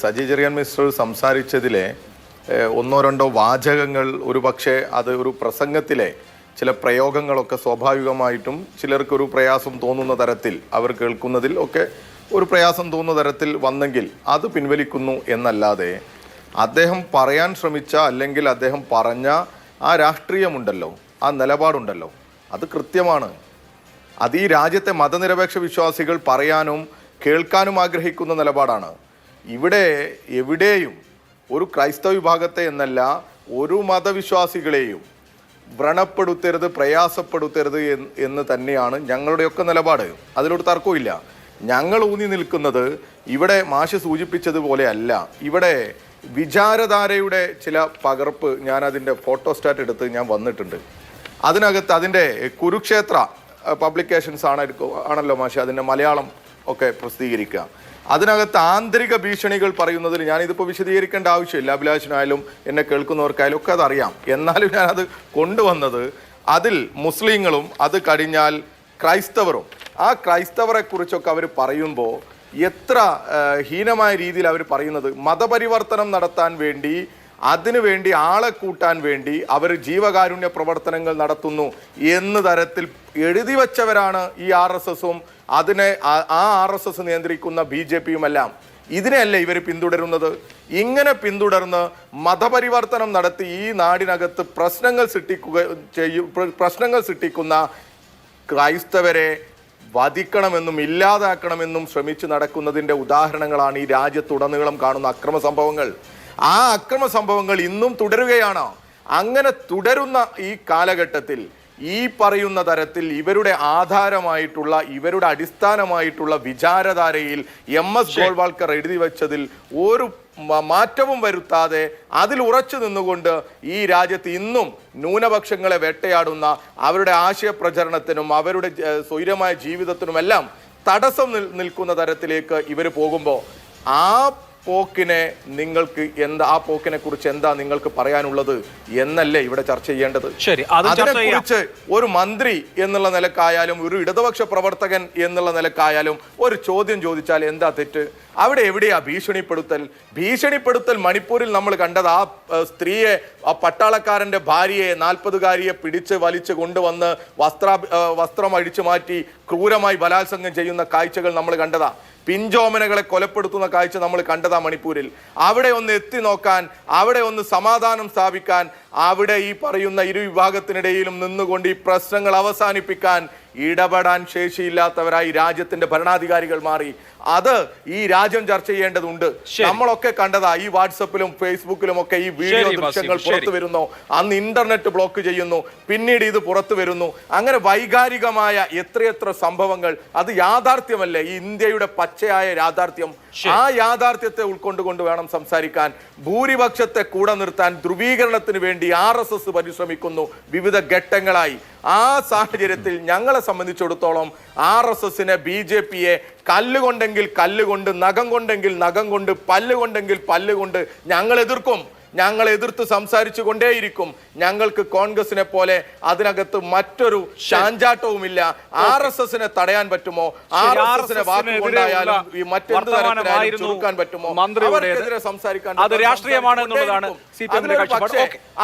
Saji Cherian minister സംസാരിച്ചതിലെ ഒന്നോ രണ്ടോ വാചകങ്ങൾ ഒരു പക്ഷേ അത് ഒരു പ്രസംഗത്തിലെ ചില പ്രയോഗങ്ങളൊക്കെ സ്വാഭാവികമായിട്ടും ചിലർക്കൊരു പ്രയാസം തോന്നുന്ന തരത്തിൽ അവർ കേൾക്കുന്നതിൽ ഒക്കെ ഒരു പ്രയാസം തോന്നുന്ന തരത്തിൽ വന്നെങ്കിൽ അത് പിൻവലിക്കുന്നു എന്നല്ലാതെ അദ്ദേഹം പറയാൻ ശ്രമിച്ച അല്ലെങ്കിൽ അദ്ദേഹം പറഞ്ഞ ആ രാഷ്ട്രീയമുണ്ടല്ലോ, ആ നിലപാടുണ്ടല്ലോ, അത് കൃത്യമാണ്. അത് ഈ രാജ്യത്തെ മതനിരപേക്ഷ വിശ്വാസികൾ പറയാനും കേൾക്കാനും ആഗ്രഹിക്കുന്ന നിലപാടാണ്. ഇവിടെ എവിടെയും ഒരു ക്രൈസ്തവ വിഭാഗത്തെ എന്നല്ല ഒരു മതവിശ്വാസികളെയും വ്രണപ്പെടുത്തരുത്, പ്രയാസപ്പെടുത്തരുത് എന്ന് തന്നെയാണ് ഞങ്ങളുടെയൊക്കെ നിലപാട്. അതിലൊരു തർക്കമില്ല. ഞങ്ങൾ ഊന്നി നിൽക്കുന്നത് ഇവിടെ മാഷ് സൂചിപ്പിച്ചതുപോലെ അല്ല. ഇവിടെ വിചാരധാരയുടെ ചില പകർപ്പ് ഞാനതിൻ്റെ ഫോട്ടോസ്റ്റാറ്റ് എടുത്ത് ഞാൻ വന്നിട്ടുണ്ട്. അതിനകത്ത് അതിൻ്റെ കുരുക്ഷേത്ര പബ്ലിക്കേഷൻസ് ആണല്ലോ മാഷ് അതിൻ്റെ മലയാളം ഒക്കെ പ്രസിദ്ധീകരിക്കുക. അതിനകത്ത് ആന്തരിക ഭീഷണികൾ പറയുന്നതിൽ ഞാനിതിപ്പോൾ വിശദീകരിക്കേണ്ട ആവശ്യമില്ല. അഭിലാഷിനായാലും എന്നെ കേൾക്കുന്നവർക്കായാലും ഒക്കെ അതറിയാം. എന്നാലും ഞാനത് കൊണ്ടുവന്നത് അതിൽ മുസ്ലിങ്ങളും അത് കഴിഞ്ഞാൽ ക്രൈസ്തവരും, ആ ക്രൈസ്തവരെ കുറിച്ചൊക്കെ അവർ പറയുമ്പോൾ എത്ര ഹീനമായ രീതിയിൽ അവർ പറയുന്നത്, മതപരിവർത്തനം നടത്താൻ വേണ്ടി, അതിനുവേണ്ടി ആളെ കൂട്ടാൻ വേണ്ടി അവർ ജീവകാരുണ്യ പ്രവർത്തനങ്ങൾ നടത്തുന്നു എന്ന് തരത്തിൽ എഴുതി വച്ചവരാണ് ഈ RSSും അതിനെ ആ RSS നിയന്ത്രിക്കുന്ന BJPയുമെല്ലാം. ഇതിനെയല്ല ഇവർ പിന്തുടരുന്നത്. ഇങ്ങനെ പിന്തുടർന്ന് മതപരിവർത്തനം നടത്തി ഈ നാടിനകത്ത് പ്രശ്നങ്ങൾ സൃഷ്ടിക്കുന്ന ക്രൈസ്തവരെ വധിക്കണമെന്നും ഇല്ലാതാക്കണമെന്നും ശ്രമിച്ച് നടക്കുന്നതിൻ്റെ ഉദാഹരണങ്ങളാണ് ഈ രാജ്യത്തുടനീളം കാണുന്ന അക്രമ സംഭവങ്ങൾ. ആ അക്രമ സംഭവങ്ങൾ ഇന്നും തുടരുകയാണ്. അങ്ങനെ തുടരുന്ന ഈ കാലഘട്ടത്തിൽ ഈ പറയുന്ന തരത്തിൽ ഇവരുടെ ആധാരമായിട്ടുള്ള, ഇവരുടെ അടിസ്ഥാനമായിട്ടുള്ള വിചാരധാരയിൽ MS ഗോൾവാൾക്കർ എഴുതി വെച്ചതിൽ ഒരു മാറ്റവും വരുത്താതെ അതിൽ ഉറച്ചു നിന്നുകൊണ്ട് ഈ രാജ്യത്ത് ഇന്നും ന്യൂനപക്ഷങ്ങളെ വേട്ടയാടുന്ന അവരുടെ ആശയപ്രചരണത്തിനും അവരുടെ സ്വൈരമായ ജീവിതത്തിനുമെല്ലാം തടസ്സം നിൽക്കുന്ന തരത്തിലേക്ക് ഇവർ പോകുമ്പോൾ ആ പോക്കിനെ നിങ്ങൾക്ക് ആ പോക്കിനെ കുറിച്ച് എന്താ നിങ്ങൾക്ക് പറയാനുള്ളത് എന്നല്ലേ ഇവിടെ ചർച്ച ചെയ്യേണ്ടത്. അതിനെക്കുറിച്ച് ഒരു മന്ത്രി എന്നുള്ള നിലക്കായാലും ഒരു ഇടതുപക്ഷ പ്രവർത്തകൻ എന്നുള്ള നിലക്കായാലും ഒരു ചോദ്യം ചോദിച്ചാൽ എന്താ തെറ്റ്? അവിടെ എവിടെയാ ഭീഷണിപ്പെടുത്തൽ? മണിപ്പൂരിൽ നമ്മൾ കണ്ടത് ആ സ്ത്രീയെ, ആ പട്ടാളക്കാരന്റെ ഭാര്യയെ, 40-കാരിയെ പിടിച്ച് വലിച്ചു കൊണ്ടുവന്ന് വസ്ത്രം അഴിച്ചു മാറ്റി ക്രൂരമായി ബലാത്സംഗം ചെയ്യുന്ന കാഴ്ചകൾ നമ്മൾ കണ്ടതാ. പിഞ്ചോമനകളെ കൊലപ്പെടുത്തുന്ന കാഴ്ച നമ്മൾ കണ്ടതാ മണിപ്പൂരിൽ. അവിടെ ഒന്ന് എത്തി നോക്കാൻ, അവിടെ ഒന്ന് സമാധാനം സ്ഥാപിക്കാൻ, അവിടെ ഈ പറയുന്ന ഇരു വിഭാഗത്തിനിടയിലും നിന്നുകൊണ്ട് ഈ പ്രശ്നങ്ങൾ അവസാനിപ്പിക്കാൻ ഇടപെടാൻ ശേഷിയില്ലാത്തവരായി രാജ്യത്തിന്റെ ഭരണാധികാരികൾ മാറി. അത് ഈ രാജ്യം ചർച്ച ചെയ്യേണ്ടതുണ്ട്. നമ്മളൊക്കെ കണ്ടതാ ഈ വാട്സപ്പിലും ഫേസ്ബുക്കിലും ഒക്കെ ഈ വീഡിയോ ദൃശ്യങ്ങൾ പുറത്തു വരുന്നു. അന്ന് ഇന്റർനെറ്റ് ബ്ലോക്ക് ചെയ്യുന്നു, പിന്നീട് ഇത് പുറത്തു വരുന്നു. അങ്ങനെ വൈകാരികമായ എത്രയെത്ര സംഭവങ്ങൾ. അത് യാഥാർത്ഥ്യമല്ലേ, ഈ ഇന്ത്യയുടെ പച്ചയായ യാഥാർത്ഥ്യം. ആ യാഥാർത്ഥ്യത്തെ ഉൾക്കൊണ്ടുകൊണ്ട് വേണം സംസാരിക്കാൻ. ഭൂരിപക്ഷത്തെ കൂടെ നിർത്താൻ ധ്രുവീകരണത്തിന് വേണ്ടി RSS പരിശ്രമിക്കുന്നു വിവിധ ഘട്ടങ്ങളായി. ആ സാഹചര്യത്തിൽ ഞങ്ങളെ സംബന്ധിച്ചിടത്തോളം RSSനെ, BJPയെ കല്ലുകൊണ്ടെങ്കിൽ കല്ലുകൊണ്ട്, നഖം കൊണ്ടെങ്കിൽ നഖം കൊണ്ട്, പല്ലുകൊണ്ടെങ്കിൽ പല്ലുകൊണ്ട് ഞങ്ങൾ എതിർക്കും. ഞങ്ങൾ എതിർത്ത് സംസാരിച്ചു കൊണ്ടേയിരിക്കും. ഞങ്ങൾക്ക് കോൺഗ്രസിനെ പോലെ അതിനകത്ത് മറ്റൊരു ചാഞ്ചാട്ടവുമില്ല. RSSനെ തടയാൻ പറ്റുമോ? RSSനെ വാക്കുകൊണ്ടായാലും ഈ മറ്റെന്ത് തരത്തിലായാലും ചുരുക്കാൻ പറ്റുമോ? അവർക്കെതിരെ സംസാരിക്കാൻ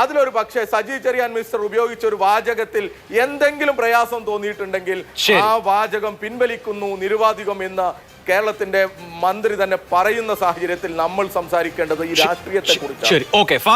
അതിലൊരു പക്ഷേ സജി ചെറിയാൻ മിനിസ്റ്റർ ഉപയോഗിച്ച ഒരു വാചകത്തിൽ എന്തെങ്കിലും പ്രയാസം തോന്നിയിട്ടുണ്ടെങ്കിൽ ആ വാചകം പിൻവലിക്കുന്നു, നിരുവാധികം എന്ന് കേരളത്തിന്റെ മന്ത്രി തന്നെ പറയുന്ന സാഹചര്യത്തിൽ നമ്മൾ സംസാരിക്കേണ്ടത് ഈ രാഷ്ട്രീയത്തെ കുറിച്ചാണ്.